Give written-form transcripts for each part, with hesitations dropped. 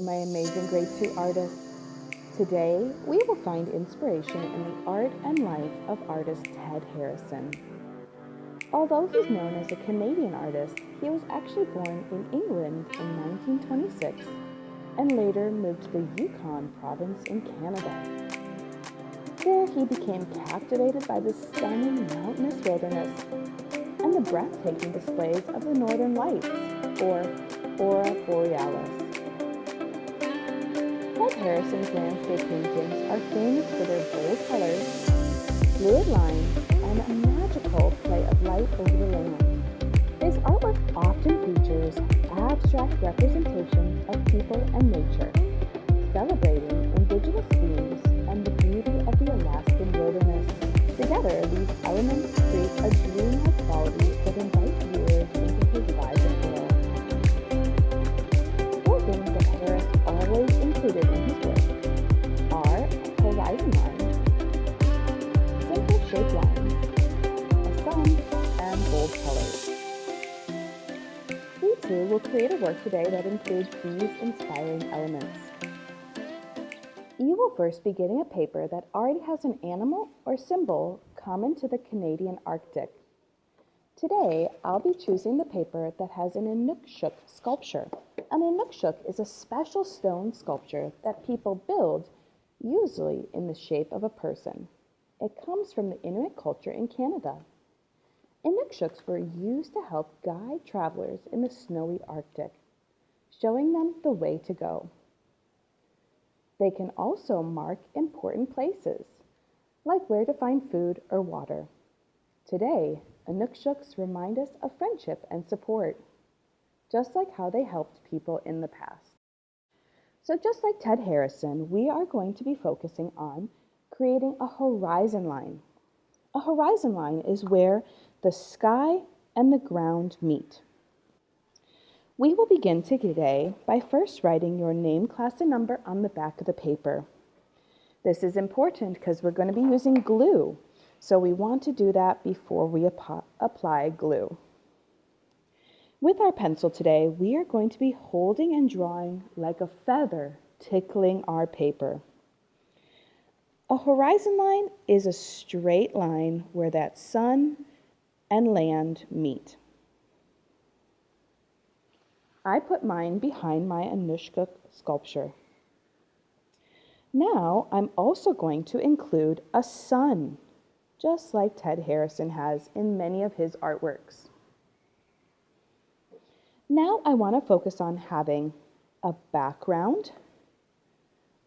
my amazing grade 2 artists. Today, we will find inspiration in the art and life of artist Ted Harrison. Although he's known as a Canadian artist, he was actually born in England in 1926 and later moved to the Yukon province in Canada. There, he became captivated by the stunning mountainous wilderness and the breathtaking displays of the Northern Lights, or Aurora Borealis. Ted Harrison's landscape paintings are famous for their bold colors, fluid lines, and a magical play of light over the land. His artwork often features abstract representations of people and nature, celebrating indigenous themes and the beauty of the Alaskan wilderness. Together, these elements create a dreamlike quality that invites viewers into his vibrant world. Four things that Harris always included in his work are horizon lines, simple shape lines, a sun, and bold colors. We too will create a work today that includes these inspiring elements. You will first be getting a paper that already has an animal or symbol common to the Canadian Arctic. Today, I'll be choosing the paper that has an Inukshuk sculpture. An Inukshuk is a special stone sculpture that people build, usually in the shape of a person. It comes from the Inuit culture in Canada. Inukshuks were used to help guide travelers in the snowy Arctic, showing them the way to go. They can also mark important places, like where to find food or water. Today, Inukshuks remind us of friendship and support, just like how they helped people in the past. So just like Ted Harrison, we are going to be focusing on creating a horizon line. A horizon line is where the sky and the ground meet. We will begin today by first writing your name, class, and number on the back of the paper. This is important because we're going to be using glue, so we want to do that before we apply glue. With our pencil today, we are going to be holding and drawing like a feather tickling our paper. A horizon line is a straight line where that sun and land meet. I put mine behind my Inukshuk sculpture. Now I'm also going to include a sun, just like Ted Harrison has in many of his artworks. Now I want to focus on having a background,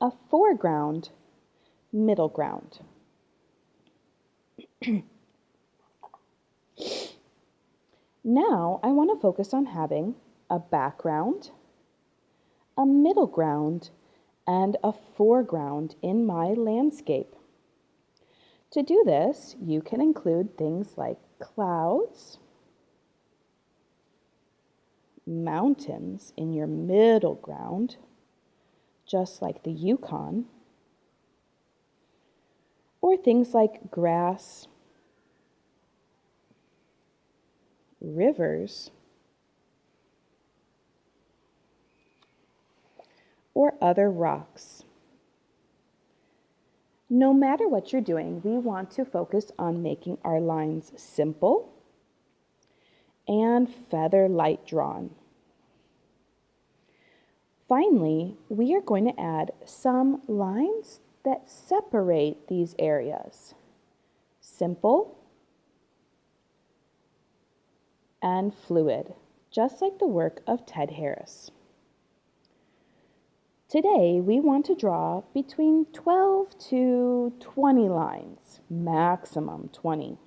a foreground, middle ground. Now I want to focus on having a background, a middle ground, and a foreground in my landscape. To do this, you can include things like clouds, mountains in your middle ground, just like the Yukon, or things like grass, rivers, or other rocks. No matter what you're doing, we want to focus on making our lines simple and feather light drawn. Finally, we are going to add some lines that separate these areas. Simple and fluid, just like the work of Ted Harris. Today, we want to draw between 12 to 20 lines, maximum 20.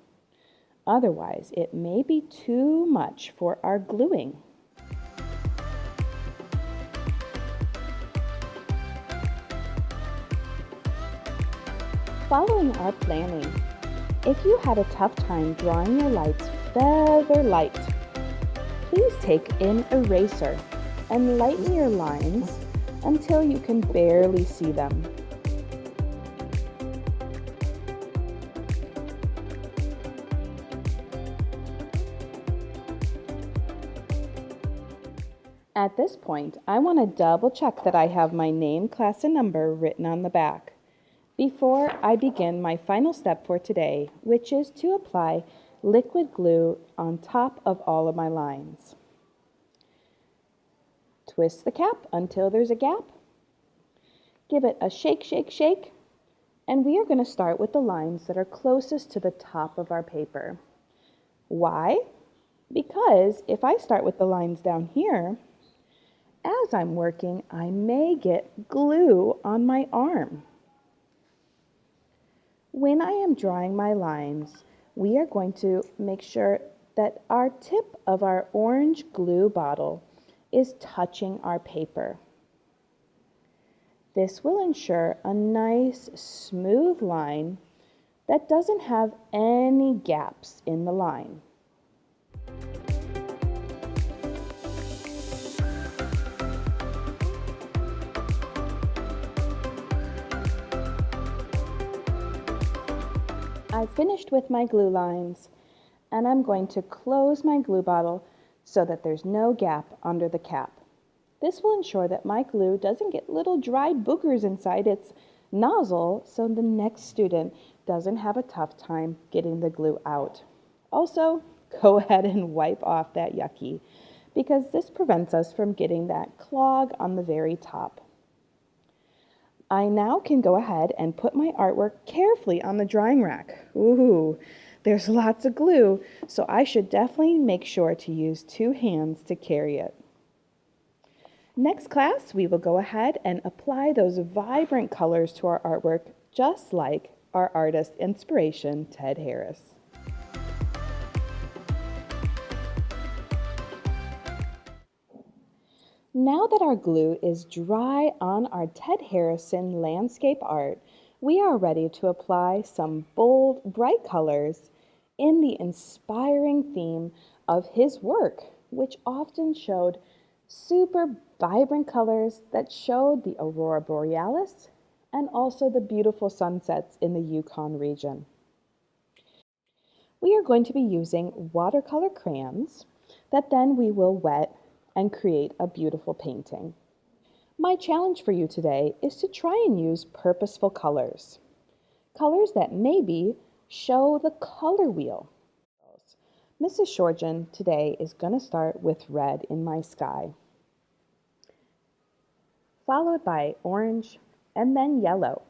Otherwise, it may be too much for our gluing. Following our planning, if you had a tough time drawing your lights feather light, please take an eraser and lighten your lines until you can barely see them. At this point, I want to double check that I have my name, class, and number written on the back before I begin my final step for today, which is to apply liquid glue on top of all of my lines. Twist the cap until there's a gap. Give it a shake, shake, shake. And we are going to start with the lines that are closest to the top of our paper. Why? Because if I start with the lines down here, as I'm working, I may get glue on my arm. When I am drawing my lines, we are going to make sure that our tip of our orange glue bottle is touching our paper. This will ensure a nice smooth line that doesn't have any gaps in the line. I've finished with my glue lines, and I'm going to close my glue bottle so that there's no gap under the cap. This will ensure that my glue doesn't get little dried boogers inside its nozzle, so the next student doesn't have a tough time getting the glue out. Also, go ahead and wipe off that yucky, because this prevents us from getting that clog on the very top. I now can go ahead and put my artwork carefully on the drying rack. Ooh, there's lots of glue, so I should definitely make sure to use 2 hands to carry it. Next class, we will go ahead and apply those vibrant colors to our artwork, just like our artist inspiration, Ted Harris. Now that our glue is dry on our Ted Harrison landscape art, we are ready to apply some bold, bright colors in the inspiring theme of his work, which often showed super vibrant colors that showed the aurora borealis and also the beautiful sunsets in the Yukon region. We are going to be using watercolor crayons that then we will wet and create a beautiful painting. My challenge for you today is to try and use purposeful colors. Colors that maybe show the color wheel. Mrs. Shorjan today is going to start with red in my sky, followed by orange and then yellow.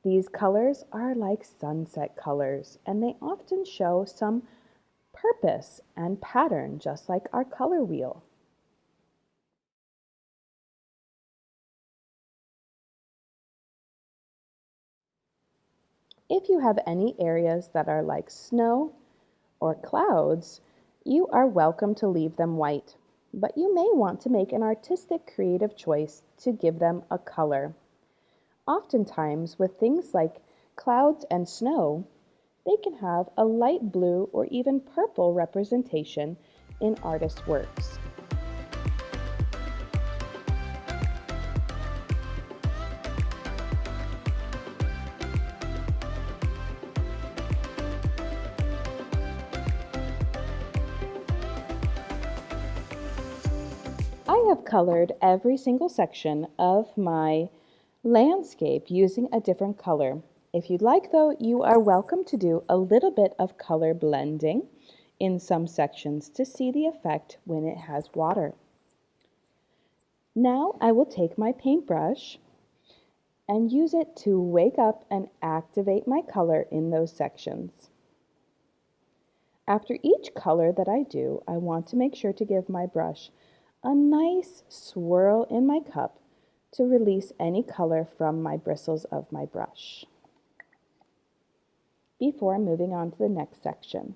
These colors are like sunset colors, and they often show some purpose and pattern, just like our color wheel. If you have any areas that are like snow or clouds, you are welcome to leave them white, but you may want to make an artistic creative choice to give them a color. Oftentimes with things like clouds and snow, they can have a light blue or even purple representation in artists' works. I have colored every single section of my landscape using a different color. If you'd like, though, you are welcome to do a little bit of color blending in some sections to see the effect when it has water. Now I will take my paintbrush and use it to wake up and activate my color in those sections. After each color that I do, I want to make sure to give my brush a nice swirl in my cup to release any color from my bristles of my brush before moving on to the next section.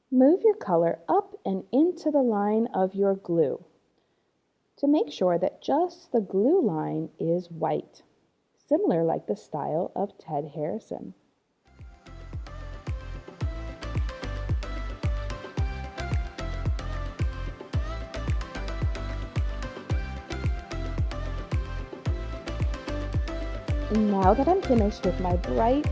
Move your color up and into the line of your glue to make sure that just the glue line is white, similar like the style of Ted Harrison. Now that I'm finished with my bright,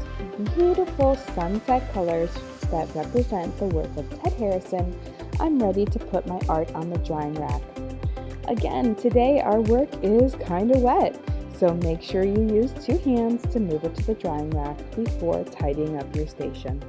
beautiful sunset colors that represent the work of Ted Harrison, I'm ready to put my art on the drying rack. Again, today our work is kinda wet, so make sure you use 2 hands to move it to the drying rack before tidying up your station.